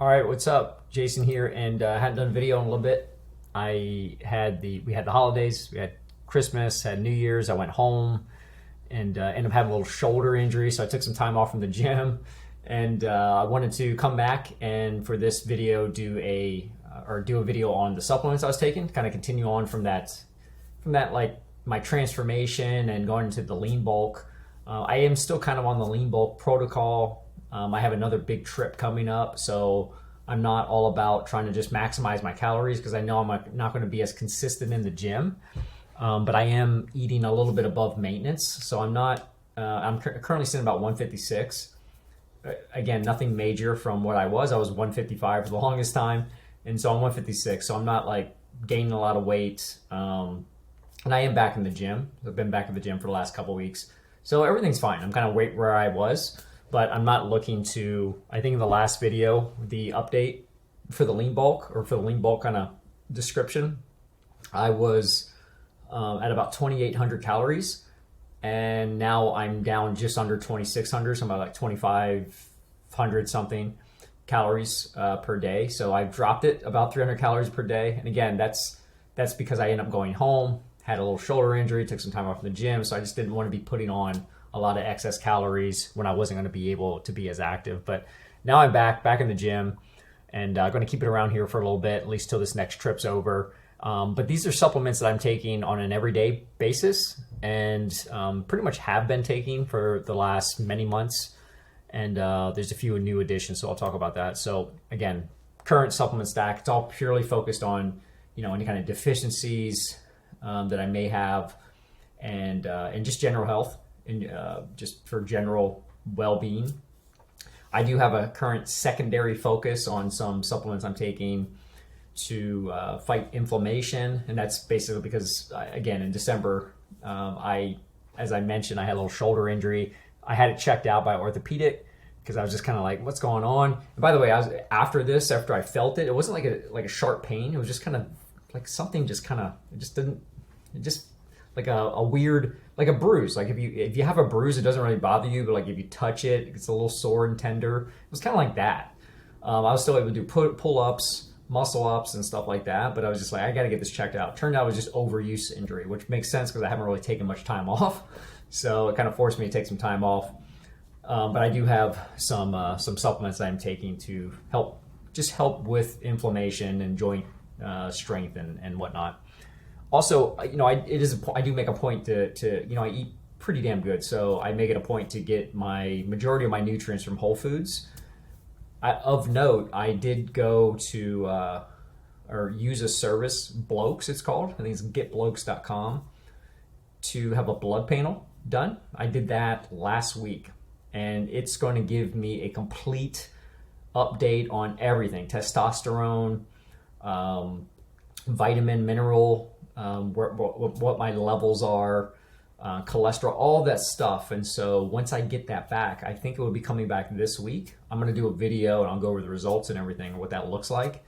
All right, what's up? Jason here, and I hadn't done a video in a little bit. We had the holidays, we had Christmas, had New Year's. I went home and ended up having a little shoulder injury, so I took some time off from the gym, and I wanted to come back and for this video do a video on the supplements I was taking, kind of continue on from that like my transformation and going into the lean bulk. I am still kind of on the lean bulk protocol. I have another big trip coming up, so I'm not all about trying to just maximize my calories because I know I'm not going to be as consistent in the gym. But I am eating a little bit above maintenance, so I'm not. I'm currently sitting about 156. Again, nothing major from what I was. I was 155 for the longest time, and so I'm 156. So I'm not like gaining a lot of weight. And I am back in the gym. I've been back in the gym for the last couple weeks, so everything's fine. I'm kind of right where I was. But I'm not looking to, I think in the last video, the update for the lean bulk or for the lean bulk kind of description, I was at about 2,800 calories. And now I'm down just under 2,600, so I'm about like 2,500 something calories per day. So I've dropped it about 300 calories per day. And again, that's because I ended up going home, had a little shoulder injury, took some time off from the gym. So I just didn't want to be putting on a lot of excess calories when I wasn't going to be able to be as active. But now I'm back in the gym, and I'm going to keep it around here for a little bit, at least till this next trip's over. But these are supplements that I'm taking on an everyday basis, and pretty much have been taking for the last many months. And there's a few new additions, so I'll talk about that. So again, current supplement stack, it's all purely focused on any kind of deficiencies that I may have, and just general health. And just for general well-being. I do have a current secondary focus on some supplements I'm taking to fight inflammation, and that's basically because, again, in December, as I mentioned, I had a little shoulder injury. I had it checked out by orthopedic because I was just kind of like, what's going on? And by the way, after I felt it, it wasn't like a sharp pain. It was just kind of like something like a weird, like a bruise. Like if you have a bruise, it doesn't really bother you, but like if you touch it, it's a little sore and tender. It was kind of like that. I was still able to do pull-ups, muscle-ups, and stuff like that, but I was just like, I got to get this checked out. Turned out it was just overuse injury, which makes sense because I haven't really taken much time off. So it kind of forced me to take some time off. But I do have some supplements that I'm taking to help with inflammation and joint strength and whatnot. Also, I do make a point to I eat pretty damn good, so I make it a point to get my majority of my nutrients from whole foods. Of note, I did go to or use a service, Blokes it's called. I think it's getblokes.com, to have a blood panel done. I did that last week, and it's going to give me a complete update on everything: testosterone, vitamin, mineral. What my levels are, cholesterol, all that stuff. And so once I get that back, I think it will be coming back this week. I'm going to do a video and I'll go over the results and everything, what that looks like.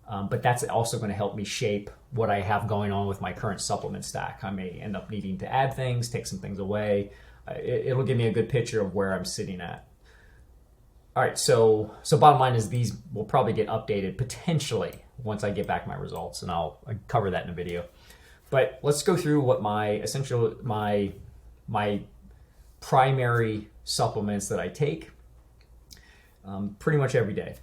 But that's also going to help me shape what I have going on with my current supplement stack. I may end up needing to add things, take some things away. It'll give me a good picture of where I'm sitting at. All right, so bottom line is these will probably get updated potentially once I get back my results, and I'll cover that in a video. But let's go through what my primary supplements that I take pretty much every day.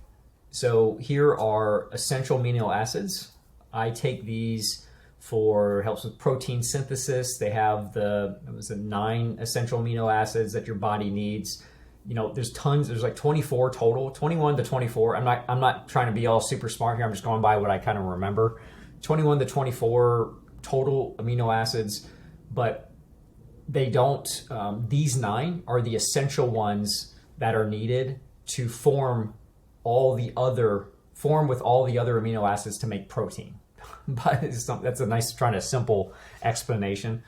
So here are essential amino acids. I take these helps with protein synthesis. They have the 9 essential amino acids that your body needs. There's tons. There's like 24 total, 21 to 24. I'm not trying to be all super smart here. I'm just going by what I kind of remember. 21 to 24 total amino acids, but they don't. These 9 are the essential ones that are needed to form with all the other amino acids to make protein. But that's a nice, trying to simple explanation.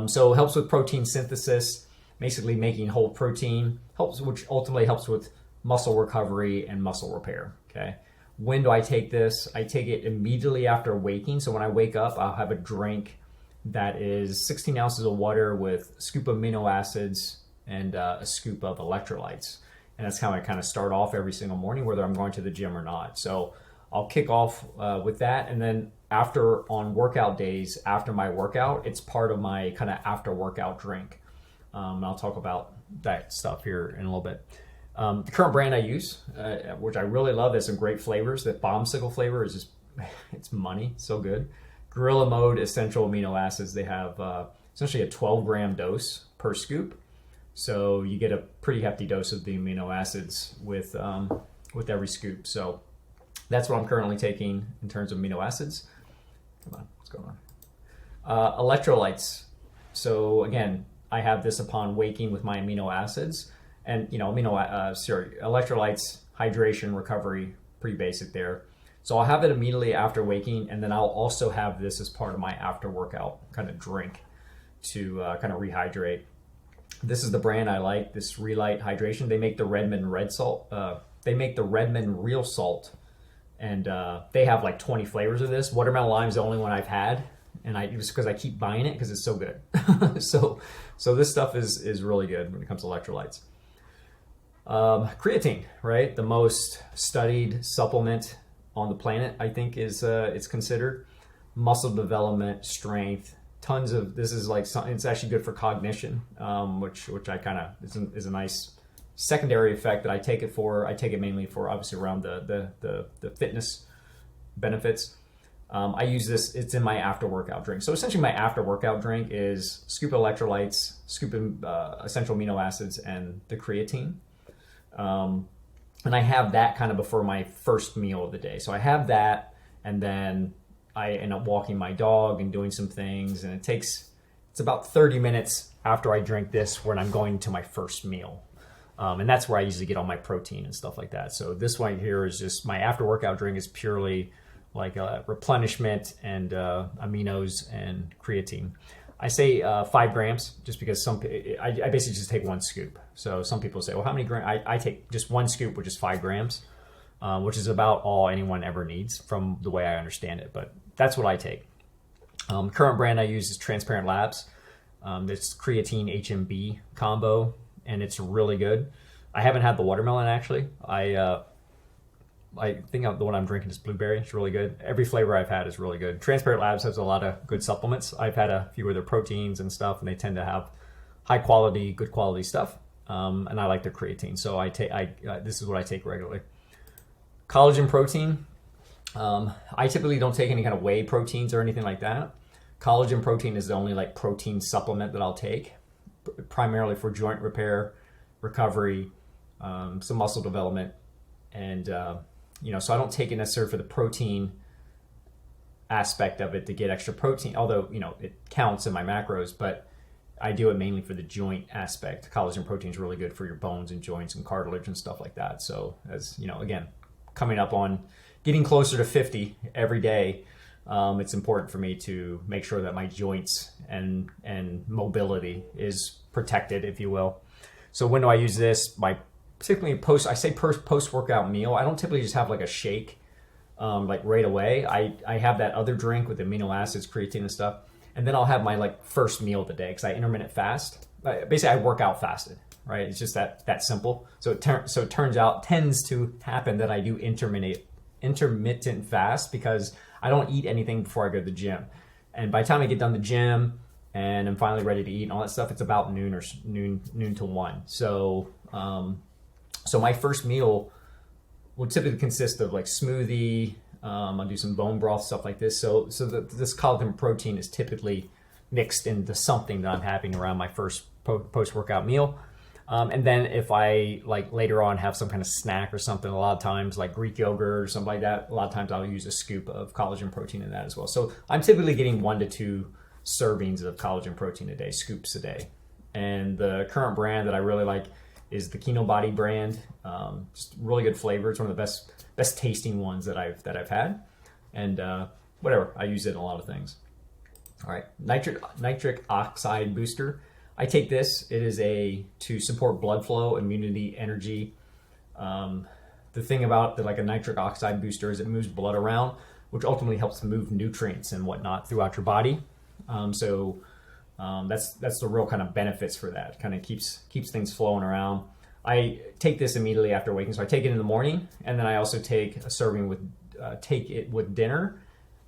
So it helps with protein synthesis, basically making whole protein, which ultimately helps with muscle recovery and muscle repair. Okay. When do I take this? I take it immediately after waking. So when I wake up, I'll have a drink that is 16 ounces of water with a scoop of amino acids and a scoop of electrolytes. and that's how I kind of start off every single morning, whether I'm going to the gym or not. So I'll kick off with that, and then after, on workout days, after my workout, it's part of my kind of after workout drink. And I'll talk about that stuff here in a little bit. The current brand I use, which I really love, has some great flavors. The bombsicle flavor is just, it's money, so good. Gorilla Mode essential amino acids. They have essentially a 12-gram dose per scoop, so you get a pretty hefty dose of the amino acids with every scoop. So that's what I'm currently taking in terms of amino acids. Come on, what's going on? Electrolytes. So again, I have this upon waking with my amino acids, and electrolytes, hydration, recovery, pretty basic there. So I'll have it immediately after waking, and then I'll also have this as part of my after workout kind of drink to kind of rehydrate. This is the brand I like, this Relight Hydration. They make the Redmond Red Salt. They make the Redmond Real Salt, and they have like 20 flavors of this. Watermelon lime is the only one I've had, and just because I keep buying it because it's so good. so this stuff is really good when it comes to electrolytes. Creatine, right? The most studied supplement on the planet, I think, is it's considered. Muscle development, strength, tons of, this is like, it's actually good for cognition, which I kind of, is a nice secondary effect that I take it for. I take it mainly for, obviously, around the fitness benefits. I use this, it's in my after workout drink. So essentially my after workout drink is scoop of electrolytes, scoop of essential amino acids, and the creatine. And I have that kind of before my first meal of the day. So I have that, and then I end up walking my dog and doing some things, and it's about 30 minutes after I drink this when I'm going to my first meal. And that's where I usually get all my protein and stuff like that. So this one here is just, my after workout drink is purely like a replenishment and aminos and creatine. I say 5 grams just because I basically just take 1 scoop. So some people say, well, how many grams? I take just 1 scoop, which is 5 grams, which is about all anyone ever needs from the way I understand it. But that's what I take. Current brand I use is Transparent Labs. This creatine HMB combo, and it's really good. I haven't had the watermelon, actually. I think the one I'm drinking is blueberry. It's really good. Every flavor I've had is really good. Transparent Labs has a lot of good supplements. I've had a few of their proteins and stuff, and they tend to have high quality, good quality stuff. And I like their creatine, so this is what I take regularly. Collagen protein. I typically don't take any kind of whey proteins or anything like that. Collagen protein is the only like protein supplement that I'll take, primarily for joint repair, recovery, some muscle development, and so I don't take it necessarily for the protein aspect of it to get extra protein, although, it counts in my macros, but I do it mainly for the joint aspect. Collagen protein is really good for your bones and joints and cartilage and stuff like that. So as again, coming up on getting closer to 50 every day, it's important for me to make sure that my joints and mobility is protected, if you will. So when do I use this? Particularly post workout meal. I don't typically just have like a shake like right away. I have that other drink with amino acids, creatine and stuff, and then I'll have my like first meal of the day because I intermittent fast. Basically, I work out fasted, right? It's just that simple. So it tends to happen that I do intermittent fast because I don't eat anything before I go to the gym, and by the time I get done the gym and I'm finally ready to eat and all that stuff, it's about noon to 1. So my first meal will typically consist of like smoothie. I'll do some bone broth, stuff like this. So this collagen protein is typically mixed into something that I'm having around my first post-workout meal. And then if I like later on have some kind of snack or something, a lot of times like Greek yogurt or something like that, a lot of times I'll use a scoop of collagen protein in that as well. So I'm typically getting 1 to 2 servings of collagen protein a day, scoops a day. And the current brand that I really like is the Kino Body brand. Just really good flavor. It's one of the best tasting ones that I've had. And whatever, I use it in a lot of things. All right, nitric oxide booster. I take this. It is to support blood flow, immunity, energy. The thing about like a nitric oxide booster is it moves blood around, which ultimately helps move nutrients and whatnot throughout your body. That's the real kind of benefits for that. Kind of keeps things flowing around. I take this immediately after waking. So I take it in the morning, and then I also take a serving with take it with dinner.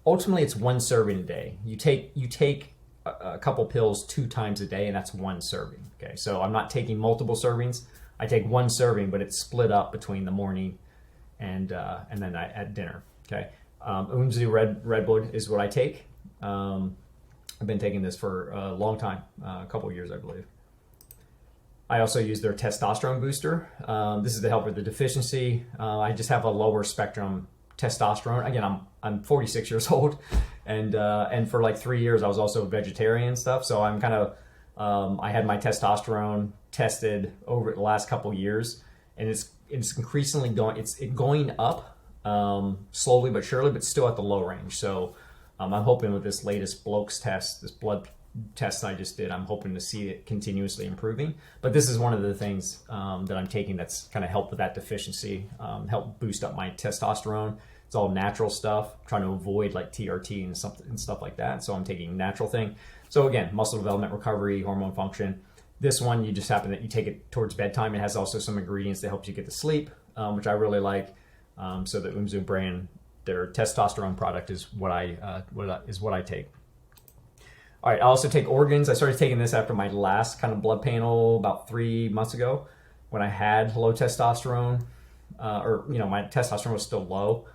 Ultimately, it's one serving a day. You take a couple pills 2 times a day, and that's one serving. Okay, so I'm not taking multiple servings. I take one serving, but it's split up between the morning and then at dinner. Okay, Umzu red blood is what I take. I've been taking this for a long time, a couple of years, I believe. I also use their testosterone booster. This is to help with the deficiency. I just have a lower spectrum testosterone. Again, I'm 46 years old, and for like 3 years I was also vegetarian and stuff. So I'm kind of I had my testosterone tested over the last couple of years, and it's increasingly going up slowly but surely, but still at the low range. So I'm hoping with this latest Blokes test, this blood test I just did, I'm hoping to see it continuously improving. But this is one of the things that I'm taking that's kind of help with that deficiency, help boost up my testosterone. It's all natural stuff, trying to avoid like TRT and stuff like that. So I'm taking natural thing. So again, muscle development, recovery, hormone function. This one, you just happen that you take it towards bedtime. It has also some ingredients that help you get to sleep, which I really like. So the Umzu brand, their testosterone product is what I take. All right, I also take organs. I started taking this after my last kind of blood panel about 3 months ago, when I had low testosterone, or my testosterone was still low.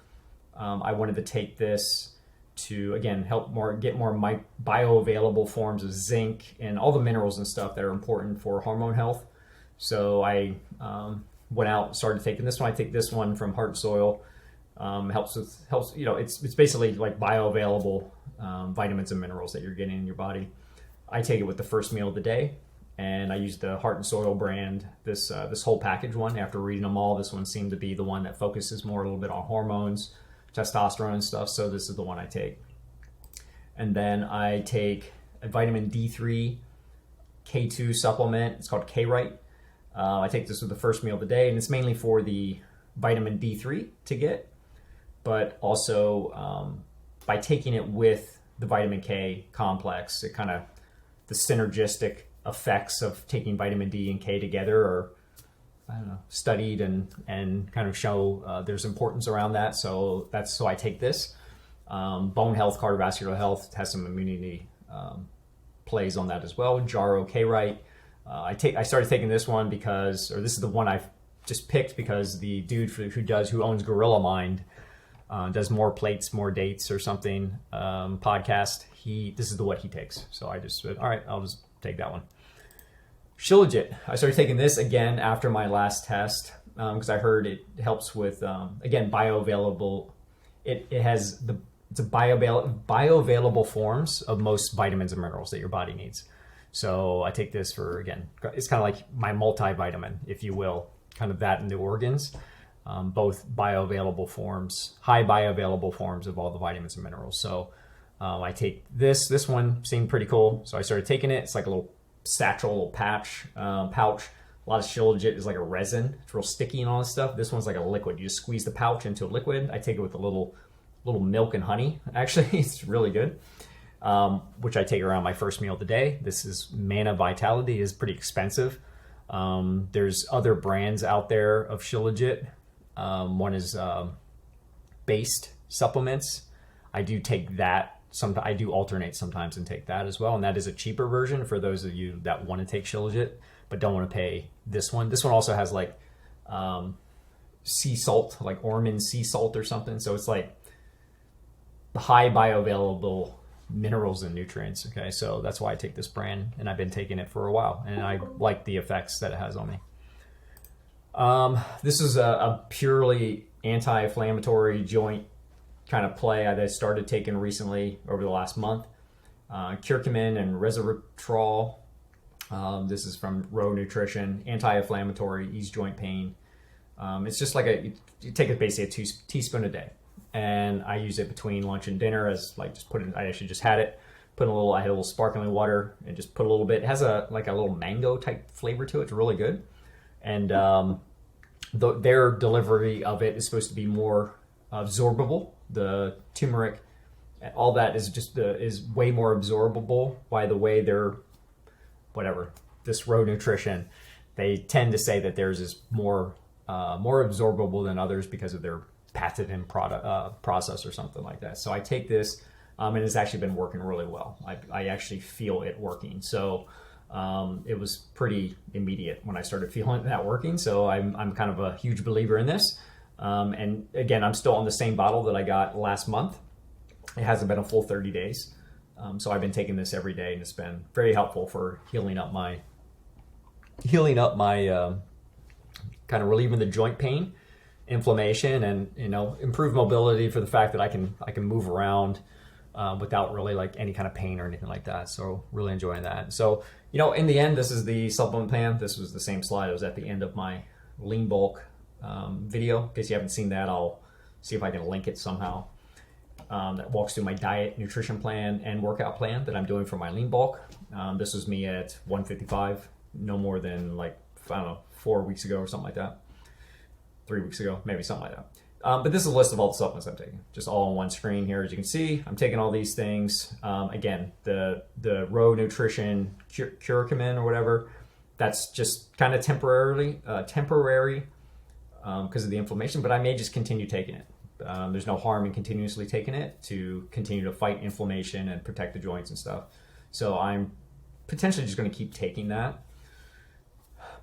I wanted to take this to again help get more bioavailable forms of zinc and all the minerals and stuff that are important for hormone health. So I went out and started taking this one. I take this one from Heart and Soil. Helps. It's basically like bioavailable vitamins and minerals that you're getting in your body. I take it with the first meal of the day, and I use the Heart and Soil brand, this whole package one. After reading them all, this one seemed to be the one that focuses more a little bit on hormones, testosterone and stuff, so this is the one I take. And then I take a vitamin D3 K2 supplement. It's called K-Rite. I take this with the first meal of the day, and it's mainly for the vitamin D3 to get, but also by taking it with the vitamin K complex, it kind of, the synergistic effects of taking vitamin D and K together are, I don't know, studied and kind of show there's importance around that. So I take this. Bone health, cardiovascular health, has some immunity plays on that as well. Jaro K-Rite. I started taking this one this is the one I've just picked because the dude who owns Gorilla Mind does More Plates, More Dates or something podcast. This is what he takes. So I just said, all right, I'll just take that one. Shilajit. I started taking this again after my last test because I heard it helps with again bioavailable. It's a bioavailable forms of most vitamins and minerals that your body needs. So I take this for, again, it's kind of like my multivitamin, if you will, kind of that in the organs, both bioavailable forms, high bioavailable forms of all the vitamins and minerals. So I take this one seemed pretty cool. So I started taking it. It's like a little satchel, little pouch. A lot of Shilajit is like a resin. It's real sticky and all this stuff. This one's like a liquid. You just squeeze the pouch into a liquid. I take it with a little milk and honey. Actually, it's really good. Which I take around my first meal of the day. This is Mana Vitality. Is pretty expensive. There's other brands out there of Shilajit. One is based supplements. I do take that. I do alternate sometimes and take that as well. And that is a cheaper version for those of you that want to take Shilajit but don't want to pay this one. This one also has like sea salt, like Ormond sea salt or something. So it's like high bioavailable minerals and nutrients. Okay, so that's why I take this brand, and I've been taking it for a while, and I like the effects that it has on me. This is a purely anti-inflammatory joint kind of play that I started taking recently over the last month. Curcumin and resveratrol. This is from Row Nutrition. Anti-inflammatory, ease joint pain. It's just like you take it basically a teaspoon a day. And I use it between lunch and dinner as like I actually just had it. I had a little sparkling water and just put a little bit. It has a little mango type flavor to it. It's really good. And their delivery of it is supposed to be more absorbable. The turmeric, all that is just is way more absorbable by the way this Row Nutrition. they tend to say that theirs is more absorbable than others because of their pathogen process or something like that. So I take this, and it's actually been working really well. I actually feel it working. So it was pretty immediate when I started feeling that working. So I'm kind of a huge believer in this. And again, I'm still on the same bottle that I got last month. It hasn't been a full 30 days. So I've been taking this every day, and it's been very helpful for healing up my kind of relieving the joint pain, inflammation, and improve mobility for the fact that I can move around without really like any kind of pain or anything like that. So really enjoying that. So in the end, this is the supplement plan. This was the same slide. It was at the end of my lean bulk video. In case you haven't seen that, I'll see if I can link it somehow. That walks through my diet, nutrition plan, and workout plan that I'm doing for my lean bulk. This was me at 155, no more than 4 weeks ago or something like that. 3 weeks ago, maybe something like that. But this is a list of all the supplements I'm taking, just all on one screen here. As you can see, I'm taking all these things. Again, the Row Nutrition Curcumin or whatever, that's just kind of temporary because of the inflammation, but I may just continue taking it. There's no harm in continuously taking it to continue to fight inflammation and protect the joints and stuff. So I'm potentially just going to keep taking that,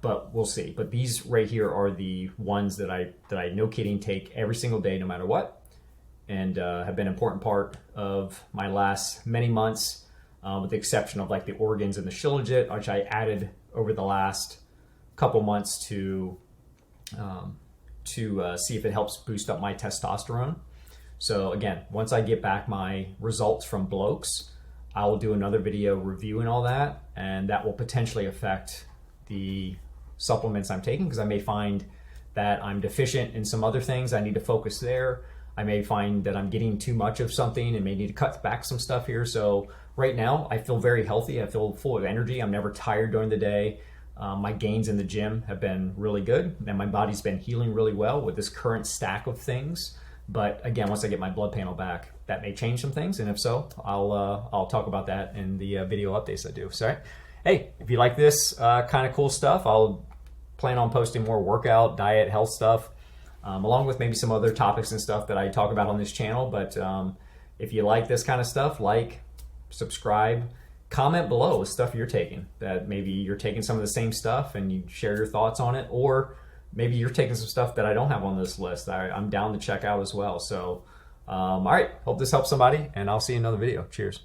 but we'll see. But these right here are the ones that I no kidding take every single day, no matter what, and have been an important part of my last many months, with the exception of like the organs and the Shilajit, which I added over the last couple months to see if it helps boost up my testosterone. So again, once I get back my results from blokes, I will do another video reviewing all that, and that will potentially affect the supplements I'm taking, because I may find that I'm deficient in some other things. I need to focus there. I may find that I'm getting too much of something and may need to cut back some stuff here. So right now I feel very healthy. I feel full of energy. I'm never tired during the day. My gains in the gym have been really good, and my body's been healing really well with this current stack of things. But again, once I get my blood panel back, that may change some things, and if so, I'll talk about that in the video updates I do. So, hey, if you like this kind of cool stuff, I'll plan on posting more workout, diet, health stuff, along with maybe some other topics and stuff that I talk about on this channel. But if you like this kind of stuff, like, subscribe, comment below with stuff you're taking, that maybe you're taking some of the same stuff and you share your thoughts on it, or maybe you're taking some stuff that I don't have on this list. I'm down to check out as well. So, all right, hope this helps somebody, and I'll see you in another video. Cheers.